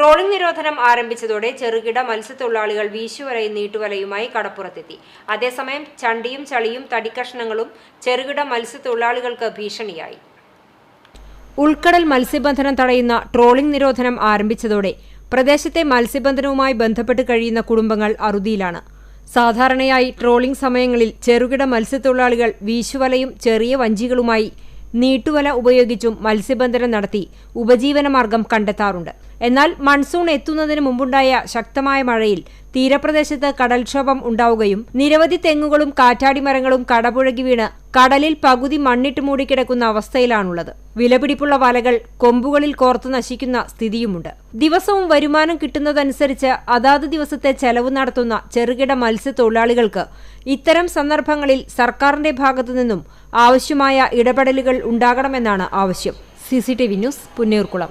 Trawling നിരോധനം ആരംഭിച്ചതോടെ ചെറുകിട മത്സ്യത്തൊഴിലാളികൾ വീശുവലയും നീട്ടുവലയുമായി കടപ്പുറത്തെത്തി. അതേസമയം ചണ്ടിയും ചളിയും തടിക്കഷ്ണങ്ങളും ചെറുകിട മത്സ്യത്തൊഴിലാളികൾക്ക് ഭീഷണിയായി. ഉൾക്കടൽ മത്സ്യബന്ധനം തടയുന്ന ട്രോളിംഗ് നിരോധനം ആരംഭിച്ചതോടെ പ്രദേശത്തെ മത്സ്യബന്ധനവുമായി ബന്ധപ്പെട്ട് കഴിയുന്ന കുടുംബങ്ങൾ അറുതിയിലാണ്. സാധാരണയായി ട്രോളിംഗ് സമയങ്ങളിൽ ചെറുകിട മത്സ്യത്തൊഴിലാളികൾ വീശുവലയും ചെറിയ വഞ്ചികളുമായി നീട്ടുവല ഉപയോഗിച്ചും മത്സ്യബന്ധനം നടത്തി ഉപജീവനമാർഗം കണ്ടെത്താറുണ്ട്. എന്നാൽ മൺസൂൺ എത്തുന്നതിന് മുമ്പുണ്ടായ ശക്തമായ മഴയിൽ തീരപ്രദേശത്ത് കടൽക്ഷോഭം ഉണ്ടാവുകയും നിരവധി തെങ്ങുകളും കാറ്റാടിമരങ്ങളും കടപുഴകി വീണ് കടലിൽ പകുതി മണ്ണിട്ട് മൂടിക്കിടക്കുന്ന അവസ്ഥയിലാണുള്ളത്. വിലപിടിപ്പുള്ള വലകൾ കൊമ്പുകളിൽ കോർത്തു നശിക്കുന്ന സ്ഥിതിയുമുണ്ട്. ദിവസവും വരുമാനം കിട്ടുന്നതനുസരിച്ച് അതാത് ദിവസത്തെ ചെലവ് നടത്തുന്ന ചെറുകിട മത്സ്യത്തൊഴിലാളികൾക്ക് ഇത്തരം സന്ദർഭങ്ങളിൽ സർക്കാരിന്റെ ഭാഗത്തുനിന്നും ആവശ്യമായ ഇടപെടലുകൾ ഉണ്ടാകണമെന്നാണ് ആവശ്യം. CCTV news, Punnayurkulam.